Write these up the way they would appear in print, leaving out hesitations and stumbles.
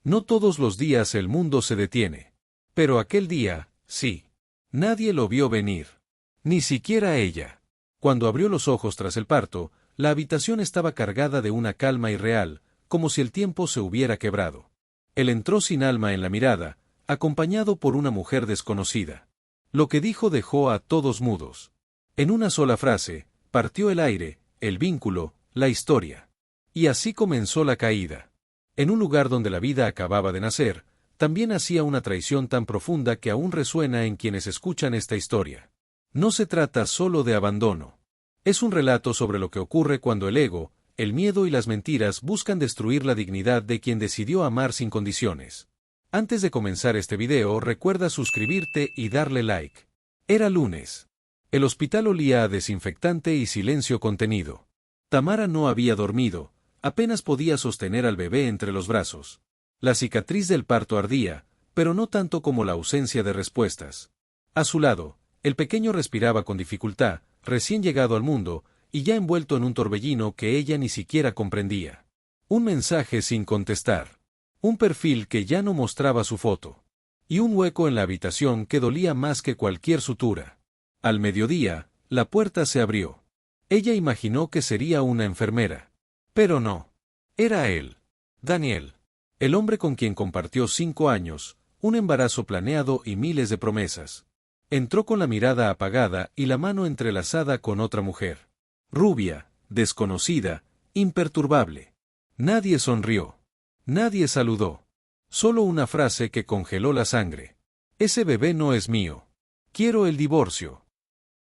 No todos los días el mundo se detiene. Pero aquel día, sí. Nadie lo vio venir. Ni siquiera ella. Cuando abrió los ojos tras el parto, la habitación estaba cargada de una calma irreal, como si el tiempo se hubiera quebrado. Él entró sin alma en la mirada, acompañado por una mujer desconocida. Lo que dijo dejó a todos mudos. En una sola frase, partió el aire, el vínculo, la historia. Y así comenzó la caída. En un lugar donde la vida acababa de nacer, también hacía una traición tan profunda que aún resuena en quienes escuchan esta historia. No se trata solo de abandono. Es un relato sobre lo que ocurre cuando el ego, el miedo y las mentiras buscan destruir la dignidad de quien decidió amar sin condiciones. Antes de comenzar este video, recuerda suscribirte y darle like. Era lunes. El hospital olía a desinfectante y silencio contenido. Tamara no había dormido, apenas podía sostener al bebé entre los brazos. La cicatriz del parto ardía, pero no tanto como la ausencia de respuestas. A su lado, el pequeño respiraba con dificultad, recién llegado al mundo, y ya envuelto en un torbellino que ella ni siquiera comprendía. Un mensaje sin contestar. Un perfil que ya no mostraba su foto. Y un hueco en la habitación que dolía más que cualquier sutura. Al mediodía, la puerta se abrió. Ella imaginó que sería una enfermera. Pero no. Era él. Daniel. El hombre con quien compartió 5 años, un embarazo planeado y miles de promesas. Entró con la mirada apagada y la mano entrelazada con otra mujer. Rubia, desconocida, imperturbable. Nadie sonrió. Nadie saludó. Solo una frase que congeló la sangre. Ese bebé no es mío. Quiero el divorcio.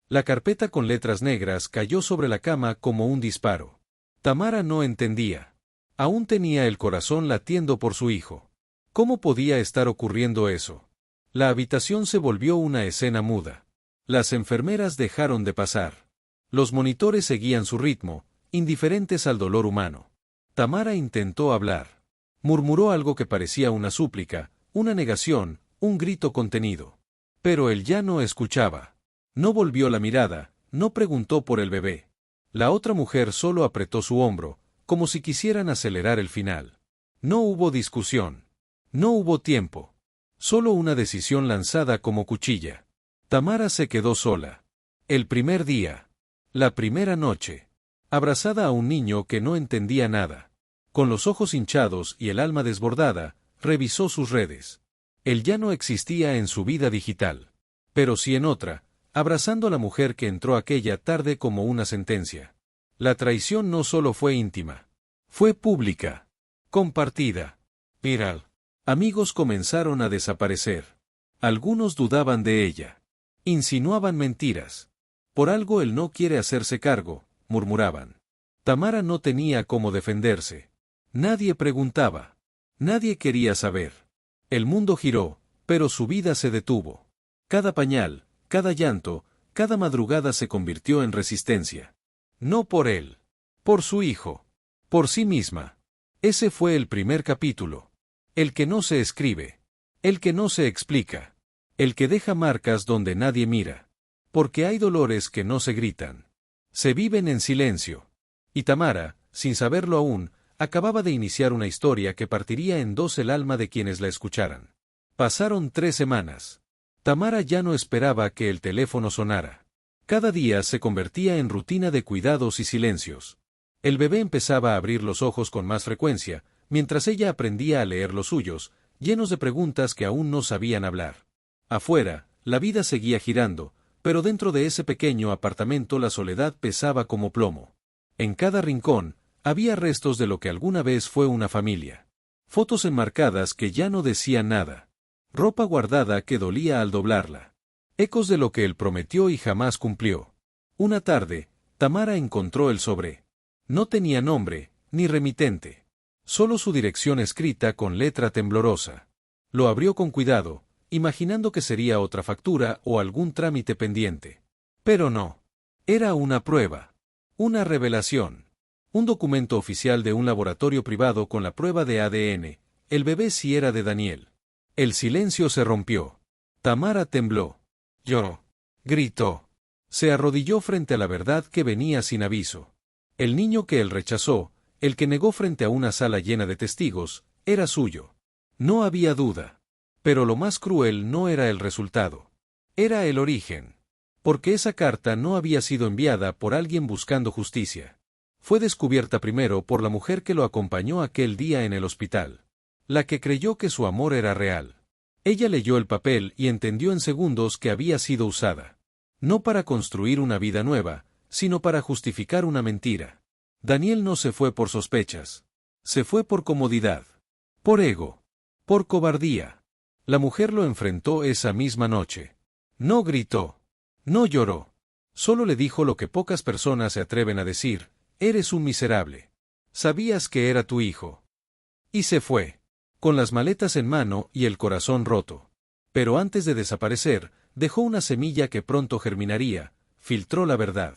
La carpeta con letras negras cayó sobre la cama como un disparo. Tamara no entendía. Aún tenía el corazón latiendo por su hijo. ¿Cómo podía estar ocurriendo eso? La habitación se volvió una escena muda. Las enfermeras dejaron de pasar. Los monitores seguían su ritmo, indiferentes al dolor humano. Tamara intentó hablar. Murmuró algo que parecía una súplica, una negación, un grito contenido. Pero él ya no escuchaba. No volvió la mirada, no preguntó por el bebé. La otra mujer solo apretó su hombro, como si quisieran acelerar el final. No hubo discusión. No hubo tiempo. Solo una decisión lanzada como cuchilla. Tamara se quedó sola. El primer día. La primera noche. Abrazada a un niño que no entendía nada. Con los ojos hinchados y el alma desbordada, revisó sus redes. Él ya no existía en su vida digital. Pero sí en otra, abrazando a la mujer que entró aquella tarde como una sentencia. La traición no solo fue íntima. Fue pública. Compartida. Viral. Amigos comenzaron a desaparecer. Algunos dudaban de ella. Insinuaban mentiras. Por algo él no quiere hacerse cargo, murmuraban. Tamara no tenía cómo defenderse. Nadie preguntaba. Nadie quería saber. El mundo giró, pero su vida se detuvo. Cada pañal, cada llanto, cada madrugada se convirtió en resistencia. No por él. Por su hijo. Por sí misma. Ese fue el primer capítulo. El que no se escribe. El que no se explica. El que deja marcas donde nadie mira. Porque hay dolores que no se gritan. Se viven en silencio. Y Tamara, sin saberlo aún, acababa de iniciar una historia que partiría en dos el alma de quienes la escucharan. Pasaron 3 semanas. Tamara ya no esperaba que el teléfono sonara. Cada día se convertía en rutina de cuidados y silencios. El bebé empezaba a abrir los ojos con más frecuencia, mientras ella aprendía a leer los suyos, llenos de preguntas que aún no sabían hablar. Afuera, la vida seguía girando, pero dentro de ese pequeño apartamento la soledad pesaba como plomo. En cada rincón, había restos de lo que alguna vez fue una familia. Fotos enmarcadas que ya no decían nada. Ropa guardada que dolía al doblarla. Ecos de lo que él prometió y jamás cumplió. Una tarde, Tamara encontró el sobre. No tenía nombre, ni remitente. Solo su dirección escrita con letra temblorosa. Lo abrió con cuidado, imaginando que sería otra factura o algún trámite pendiente. Pero no. Era una prueba. Una revelación. Un documento oficial de un laboratorio privado con la prueba de ADN. El bebé sí era de Daniel. El silencio se rompió. Tamara tembló. Lloró. Gritó. Se arrodilló frente a la verdad que venía sin aviso. El niño que él rechazó, el que negó frente a una sala llena de testigos, era suyo. No había duda. Pero lo más cruel no era el resultado. Era el origen. Porque esa carta no había sido enviada por alguien buscando justicia. Fue descubierta primero por la mujer que lo acompañó aquel día en el hospital. La que creyó que su amor era real. Ella leyó el papel y entendió en segundos que había sido usada. No para construir una vida nueva, sino para justificar una mentira. Daniel no se fue por sospechas. Se fue por comodidad. Por ego. Por cobardía. La mujer lo enfrentó esa misma noche. No gritó. No lloró. Solo le dijo lo que pocas personas se atreven a decir: eres un miserable. Sabías que era tu hijo. Y se fue. Con las maletas en mano y el corazón roto. Pero antes de desaparecer, dejó una semilla que pronto germinaría, filtró la verdad.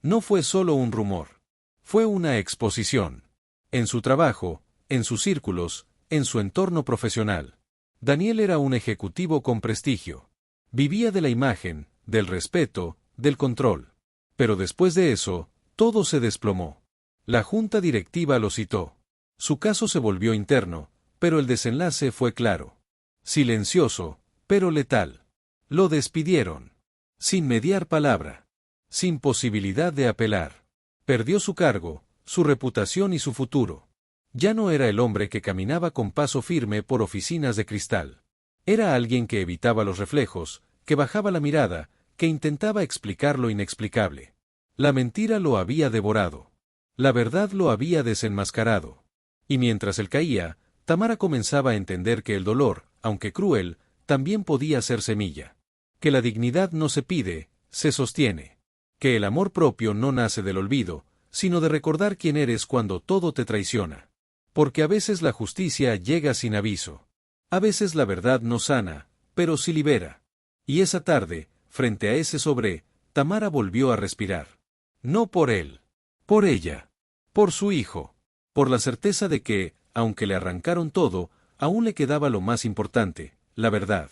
No fue solo un rumor. Fue una exposición. En su trabajo, en sus círculos, en su entorno profesional. Daniel era un ejecutivo con prestigio. Vivía de la imagen, del respeto, del control. Pero después de eso, todo se desplomó. La junta directiva lo citó. Su caso se volvió interno, pero el desenlace fue claro. Silencioso, pero letal. Lo despidieron. Sin mediar palabra. Sin posibilidad de apelar. Perdió su cargo, su reputación y su futuro. Ya no era el hombre que caminaba con paso firme por oficinas de cristal. Era alguien que evitaba los reflejos, que bajaba la mirada, que intentaba explicar lo inexplicable. La mentira lo había devorado. La verdad lo había desenmascarado. Y mientras él caía, Tamara comenzaba a entender que el dolor, aunque cruel, también podía ser semilla. Que la dignidad no se pide, se sostiene. Que el amor propio no nace del olvido, sino de recordar quién eres cuando todo te traiciona. Porque a veces la justicia llega sin aviso. A veces la verdad no sana, pero sí libera. Y esa tarde, frente a ese sobre, Tamara volvió a respirar. No por él. Por ella. Por su hijo. Por la certeza de que, aunque le arrancaron todo, aún le quedaba lo más importante, la verdad.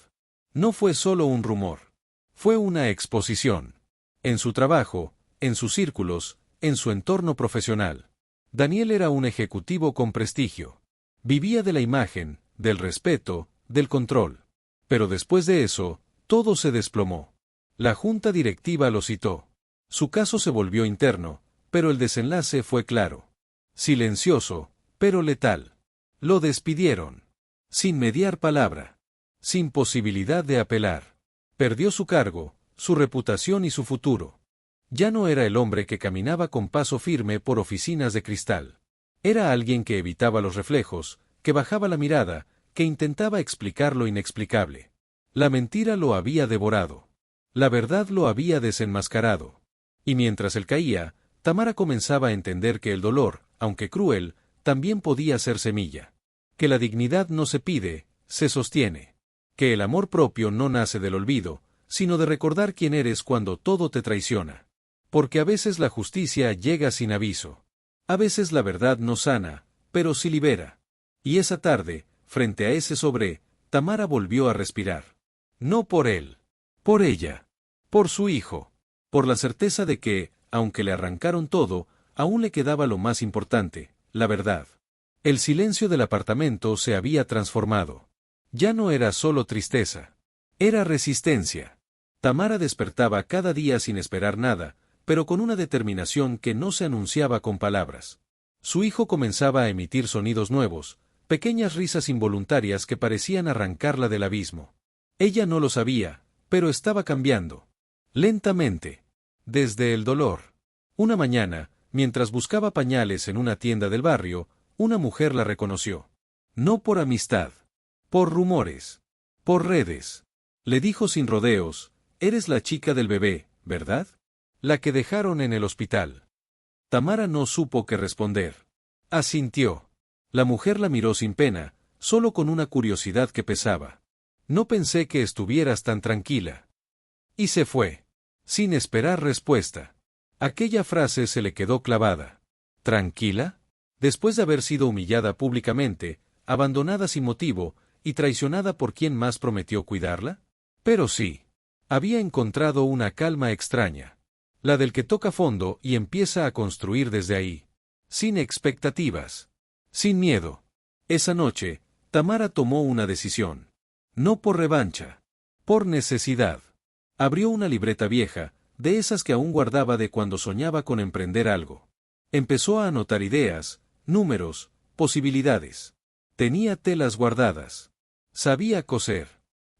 No fue solo un rumor. Fue una exposición. En su trabajo, en sus círculos, en su entorno profesional. Daniel era un ejecutivo con prestigio. Vivía de la imagen, del respeto, del control. Pero después de eso, todo se desplomó. La junta directiva lo citó. Su caso se volvió interno, pero el desenlace fue claro. Silencioso, pero letal. Lo despidieron. Sin mediar palabra. Sin posibilidad de apelar. Perdió su cargo, su reputación y su futuro. Ya no era el hombre que caminaba con paso firme por oficinas de cristal. Era alguien que evitaba los reflejos, que bajaba la mirada, que intentaba explicar lo inexplicable. La mentira lo había devorado. La verdad lo había desenmascarado. Y mientras él caía, Tamara comenzaba a entender que el dolor, aunque cruel, también podía ser semilla. Que la dignidad no se pide, se sostiene. Que el amor propio no nace del olvido, sino de recordar quién eres cuando todo te traiciona. Porque a veces la justicia llega sin aviso. A veces la verdad no sana, pero sí libera. Y esa tarde, frente a ese sobre, Tamara volvió a respirar. No por él. Por ella. Por su hijo. Por la certeza de que, aunque le arrancaron todo, aún le quedaba lo más importante, la verdad. El silencio del apartamento se había transformado. Ya no era solo tristeza. Era resistencia. Tamara despertaba cada día sin esperar nada, pero con una determinación que no se anunciaba con palabras. Su hijo comenzaba a emitir sonidos nuevos, pequeñas risas involuntarias que parecían arrancarla del abismo. Ella no lo sabía, pero estaba cambiando. Lentamente. Desde el dolor. Una mañana, mientras buscaba pañales en una tienda del barrio, una mujer la reconoció. No por amistad. Por rumores. Por redes. Le dijo sin rodeos: eres la chica del bebé, ¿verdad? La que dejaron en el hospital. Tamara no supo qué responder. Asintió. La mujer la miró sin pena, solo con una curiosidad que pesaba. No pensé que estuvieras tan tranquila. Y se fue. Sin esperar respuesta. Aquella frase se le quedó clavada. ¿Tranquila? Después de haber sido humillada públicamente, abandonada sin motivo, y traicionada por quien más prometió cuidarla. Pero sí. Había encontrado una calma extraña. La del que toca fondo y empieza a construir desde ahí. Sin expectativas. Sin miedo. Esa noche, Tamara tomó una decisión. No por revancha. Por necesidad. Abrió una libreta vieja, de esas que aún guardaba de cuando soñaba con emprender algo. Empezó a anotar ideas, números, posibilidades. Tenía telas guardadas. Sabía coser.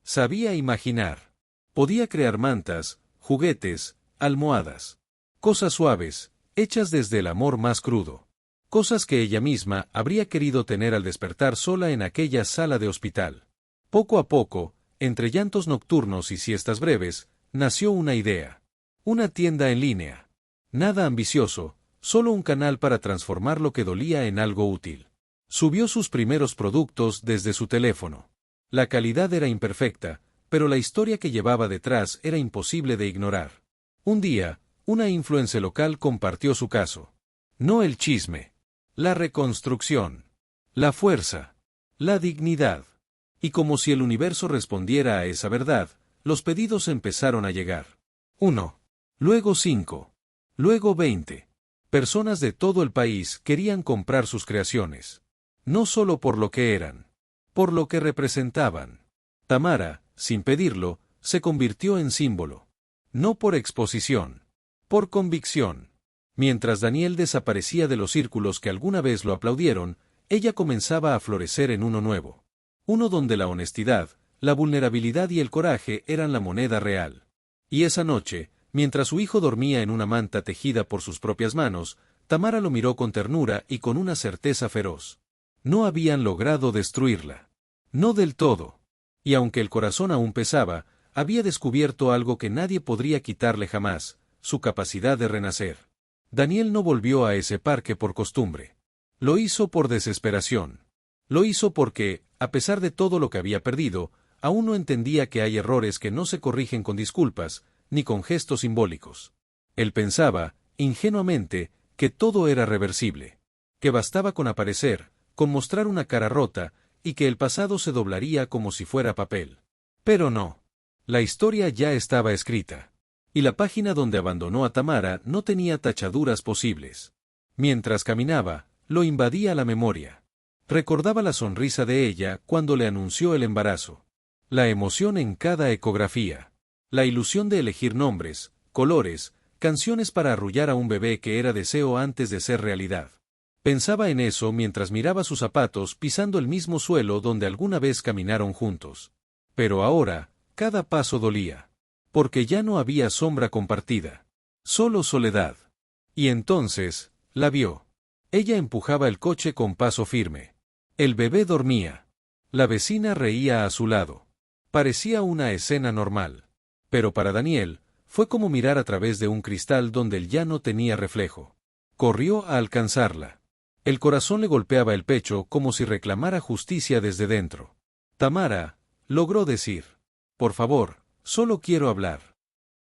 Sabía imaginar. Podía crear mantas, juguetes, almohadas. Cosas suaves, hechas desde el amor más crudo. Cosas que ella misma habría querido tener al despertar sola en aquella sala de hospital. Poco a poco, entre llantos nocturnos y siestas breves, nació una idea. Una tienda en línea. Nada ambicioso, solo un canal para transformar lo que dolía en algo útil. Subió sus primeros productos desde su teléfono. La calidad era imperfecta, pero la historia que llevaba detrás era imposible de ignorar. Un día, una influencer local compartió su caso. No el chisme. La reconstrucción. La fuerza. La dignidad. Y como si el universo respondiera a esa verdad, los pedidos empezaron a llegar. 1. Luego 5. Luego 20. Personas de todo el país querían comprar sus creaciones. No solo por lo que eran. Por lo que representaban. Tamara, sin pedirlo, se convirtió en símbolo. No por exposición. Por convicción. Mientras Daniel desaparecía de los círculos que alguna vez lo aplaudieron, ella comenzaba a florecer en uno nuevo. Uno donde la honestidad, la vulnerabilidad y el coraje eran la moneda real. Y esa noche, mientras su hijo dormía en una manta tejida por sus propias manos, Tamara lo miró con ternura y con una certeza feroz. No habían logrado destruirla. No del todo. Y aunque el corazón aún pesaba, había descubierto algo que nadie podría quitarle jamás, su capacidad de renacer. Daniel no volvió a ese parque por costumbre. Lo hizo por desesperación. Lo hizo porque, a pesar de todo lo que había perdido, aún no entendía que hay errores que no se corrigen con disculpas, ni con gestos simbólicos. Él pensaba, ingenuamente, que todo era reversible. Que bastaba con aparecer, con mostrar una cara rota, y que el pasado se doblaría como si fuera papel. Pero no. La historia ya estaba escrita. Y la página donde abandonó a Tamara no tenía tachaduras posibles. Mientras caminaba, lo invadía la memoria. Recordaba la sonrisa de ella cuando le anunció el embarazo. La emoción en cada ecografía. La ilusión de elegir nombres, colores, canciones para arrullar a un bebé que era deseo antes de ser realidad. Pensaba en eso mientras miraba sus zapatos pisando el mismo suelo donde alguna vez caminaron juntos. Pero ahora, cada paso dolía. Porque ya no había sombra compartida. Solo soledad. Y entonces, la vio. Ella empujaba el coche con paso firme. El bebé dormía. La vecina reía a su lado. Parecía una escena normal. Pero para Daniel, fue como mirar a través de un cristal donde él ya no tenía reflejo. Corrió a alcanzarla. El corazón le golpeaba el pecho como si reclamara justicia desde dentro. Tamara, logró decir. Por favor, solo quiero hablar.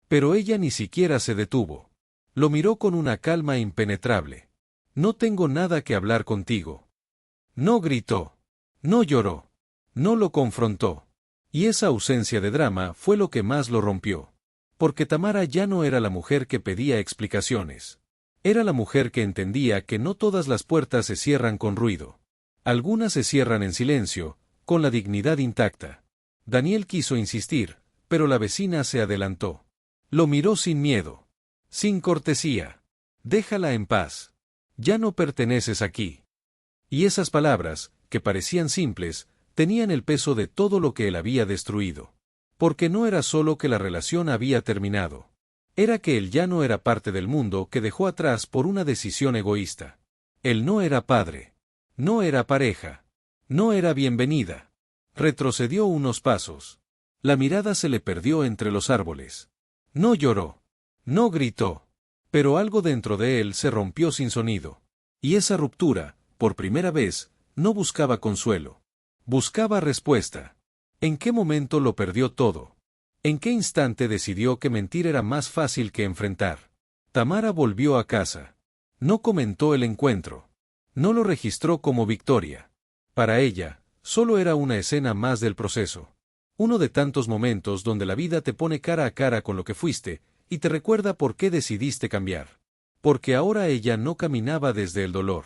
Pero ella ni siquiera se detuvo. Lo miró con una calma impenetrable. No tengo nada que hablar contigo. No gritó. No lloró. No lo confrontó. Y esa ausencia de drama fue lo que más lo rompió. Porque Tamara ya no era la mujer que pedía explicaciones. Era la mujer que entendía que no todas las puertas se cierran con ruido. Algunas se cierran en silencio, con la dignidad intacta. Daniel quiso insistir, pero la vecina se adelantó. Lo miró sin miedo. Sin cortesía. Déjala en paz. Ya no perteneces aquí. Y esas palabras, que parecían simples, tenían el peso de todo lo que él había destruido. Porque no era solo que la relación había terminado. Era que él ya no era parte del mundo que dejó atrás por una decisión egoísta. Él no era padre. No era pareja. No era bienvenida. Retrocedió unos pasos. La mirada se le perdió entre los árboles. No lloró. No gritó. Pero algo dentro de él se rompió sin sonido. Y esa ruptura, por primera vez, no buscaba consuelo. Buscaba respuesta. ¿En qué momento lo perdió todo? ¿En qué instante decidió que mentir era más fácil que enfrentar? Tamara volvió a casa. No comentó el encuentro. No lo registró como victoria. Para ella, solo era una escena más del proceso. Uno de tantos momentos donde la vida te pone cara a cara con lo que fuiste, y te recuerda por qué decidiste cambiar. Porque ahora ella no caminaba desde el dolor.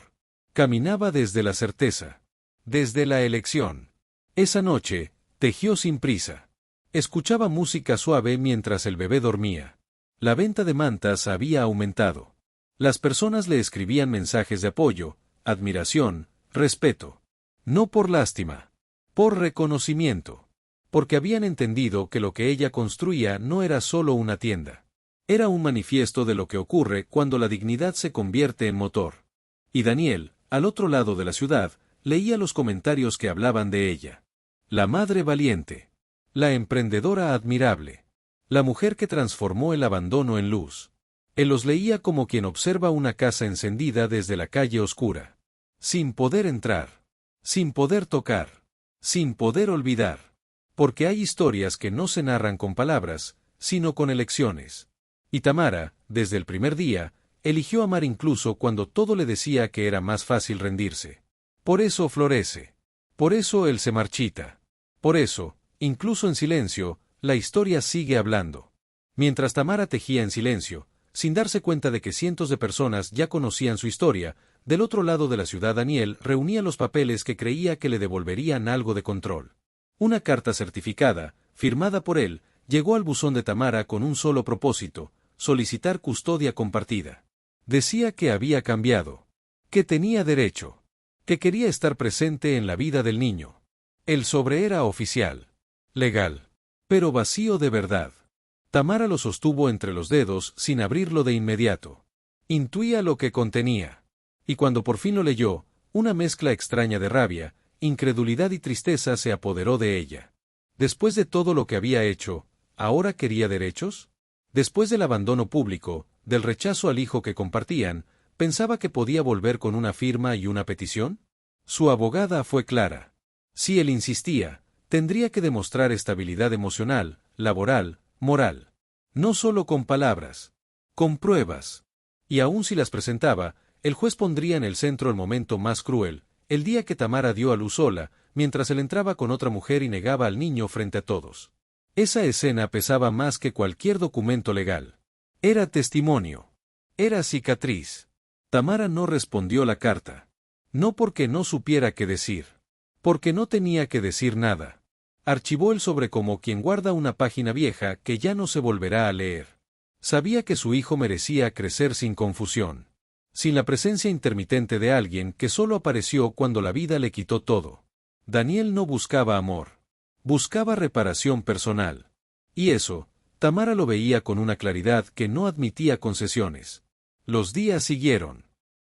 Caminaba desde la certeza. Desde la elección. Esa noche, tejió sin prisa. Escuchaba música suave mientras el bebé dormía. La venta de mantas había aumentado. Las personas le escribían mensajes de apoyo, admiración, respeto. No por lástima. Por reconocimiento. Porque habían entendido que lo que ella construía no era solo una tienda. Era un manifiesto de lo que ocurre cuando la dignidad se convierte en motor. Y Daniel, al otro lado de la ciudad, leía los comentarios que hablaban de ella. La madre valiente. La emprendedora admirable. La mujer que transformó el abandono en luz. Él los leía como quien observa una casa encendida desde la calle oscura. Sin poder entrar. Sin poder tocar. Sin poder olvidar. Porque hay historias que no se narran con palabras, sino con elecciones. Y Tamara, desde el primer día, eligió amar incluso cuando todo le decía que era más fácil rendirse. Por eso florece. Por eso él se marchita. Por eso, incluso en silencio, la historia sigue hablando. Mientras Tamara tejía en silencio, sin darse cuenta de que cientos de personas ya conocían su historia, del otro lado de la ciudad Daniel reunía los papeles que creía que le devolverían algo de control. Una carta certificada, firmada por él, llegó al buzón de Tamara con un solo propósito: solicitar custodia compartida. Decía que había cambiado. Que tenía derecho. Que quería estar presente en la vida del niño. El sobre era oficial. Legal. Pero vacío de verdad. Tamara lo sostuvo entre los dedos sin abrirlo de inmediato. Intuía lo que contenía. Y cuando por fin lo leyó, una mezcla extraña de rabia, incredulidad y tristeza se apoderó de ella. Después de todo lo que había hecho, ¿ahora quería derechos? Después del abandono público, del rechazo al hijo que compartían, ¿pensaba que podía volver con una firma y una petición? Su abogada fue clara. Si él insistía, tendría que demostrar estabilidad emocional, laboral, moral. No solo con palabras. Con pruebas. Y aun si las presentaba, el juez pondría en el centro el momento más cruel, el día que Tamara dio a luz sola, mientras él entraba con otra mujer y negaba al niño frente a todos. Esa escena pesaba más que cualquier documento legal. Era testimonio. Era cicatriz. Tamara no respondió la carta. No porque no supiera qué decir. Porque no tenía que decir nada. Archivó el sobre como quien guarda una página vieja que ya no se volverá a leer. Sabía que su hijo merecía crecer sin confusión. Sin la presencia intermitente de alguien que solo apareció cuando la vida le quitó todo. Daniel no buscaba amor. Buscaba reparación personal. Y eso, Tamara lo veía con una claridad que no admitía concesiones. Los días siguieron.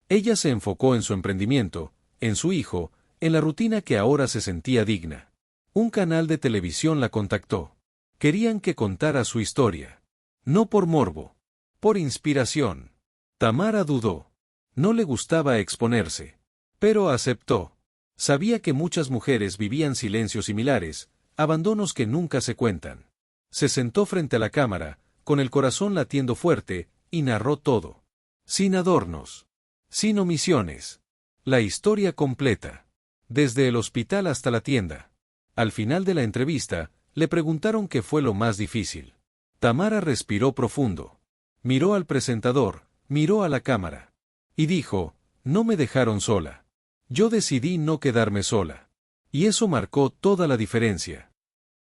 Ella se enfocó en su emprendimiento, en su hijo, en la rutina que ahora se sentía digna. Un canal de televisión la contactó. Querían que contara su historia. No por morbo. Por inspiración. Tamara dudó. No le gustaba exponerse. Pero aceptó. Sabía que muchas mujeres vivían silencios similares, abandonos que nunca se cuentan. Se sentó frente a la cámara, con el corazón latiendo fuerte, y narró todo. Sin adornos. Sin omisiones. La historia completa. Desde el hospital hasta la tienda. Al final de la entrevista, le preguntaron qué fue lo más difícil. Tamara respiró profundo. Miró al presentador, miró a la cámara. Y dijo: no me dejaron sola. Yo decidí no quedarme sola. Y eso marcó toda la diferencia.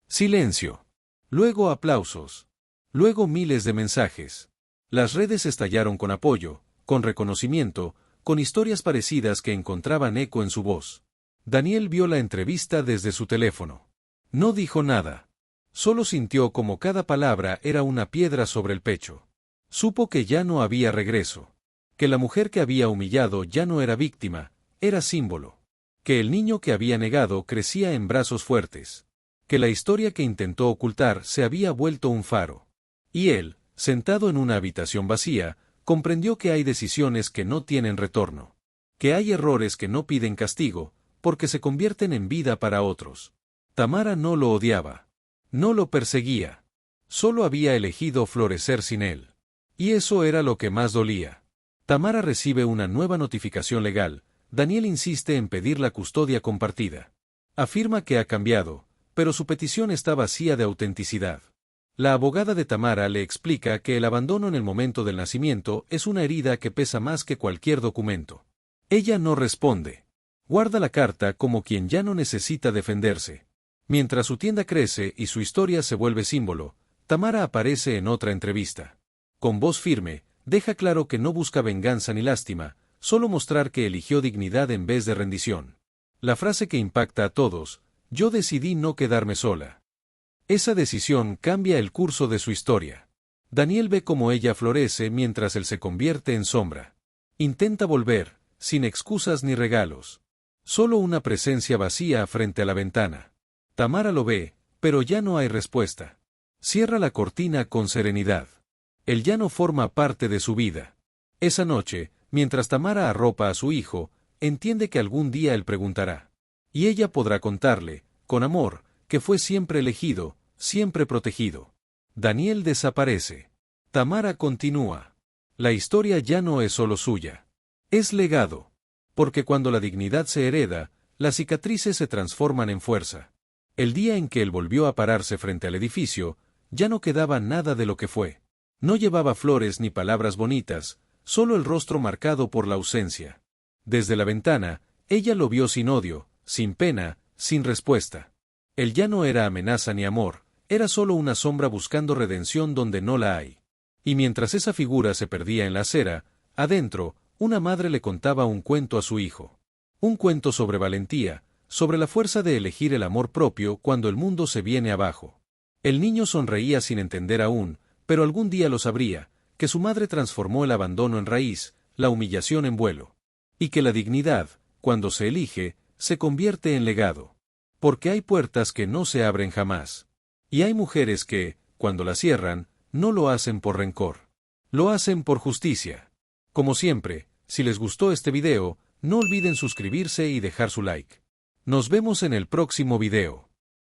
Silencio. Luego aplausos. Luego miles de mensajes. Las redes estallaron con apoyo, con reconocimiento, con historias parecidas que encontraban eco en su voz. Daniel vio la entrevista desde su teléfono. No dijo nada. Solo sintió como cada palabra era una piedra sobre el pecho. Supo que ya no había regreso. Que la mujer que había humillado ya no era víctima, era símbolo. Que el niño que había negado crecía en brazos fuertes. Que la historia que intentó ocultar se había vuelto un faro. Y él, sentado en una habitación vacía, comprendió que hay decisiones que no tienen retorno. Que hay errores que no piden castigo, porque se convierten en vida para otros. Tamara no lo odiaba. No lo perseguía. Solo había elegido florecer sin él. Y eso era lo que más dolía. Tamara recibe una nueva notificación legal. Daniel insiste en pedir la custodia compartida. Afirma que ha cambiado, pero su petición está vacía de autenticidad. La abogada de Tamara le explica que el abandono en el momento del nacimiento es una herida que pesa más que cualquier documento. Ella no responde. Guarda la carta como quien ya no necesita defenderse. Mientras su tienda crece y su historia se vuelve símbolo, Tamara aparece en otra entrevista. Con voz firme, deja claro que no busca venganza ni lástima, solo mostrar que eligió dignidad en vez de rendición. La frase que impacta a todos: yo decidí no quedarme sola. Esa decisión cambia el curso de su historia. Daniel ve cómo ella florece mientras él se convierte en sombra. Intenta volver, sin excusas ni regalos. Solo una presencia vacía frente a la ventana. Tamara lo ve, pero ya no hay respuesta. Cierra la cortina con serenidad. Él ya no forma parte de su vida. Esa noche, mientras Tamara arropa a su hijo, entiende que algún día él preguntará. Y ella podrá contarle, con amor, que fue siempre elegido, siempre protegido. Daniel desaparece. Tamara continúa. La historia ya no es solo suya. Es legado. Porque cuando la dignidad se hereda, las cicatrices se transforman en fuerza. El día en que él volvió a pararse frente al edificio, ya no quedaba nada de lo que fue. No llevaba flores ni palabras bonitas, solo el rostro marcado por la ausencia. Desde la ventana, ella lo vio sin odio, sin pena, sin respuesta. Él ya no era amenaza ni amor, era solo una sombra buscando redención donde no la hay. Y mientras esa figura se perdía en la acera, adentro, una madre le contaba un cuento a su hijo. Un cuento sobre valentía, sobre la fuerza de elegir el amor propio cuando el mundo se viene abajo. El niño sonreía sin entender aún, pero algún día lo sabría, que su madre transformó el abandono en raíz, la humillación en vuelo. Y que la dignidad, cuando se elige, se convierte en legado. Porque hay puertas que no se abren jamás. Y hay mujeres que, cuando las cierran, no lo hacen por rencor. Lo hacen por justicia. Como siempre, si les gustó este video, no olviden suscribirse y dejar su like. Nos vemos en el próximo video.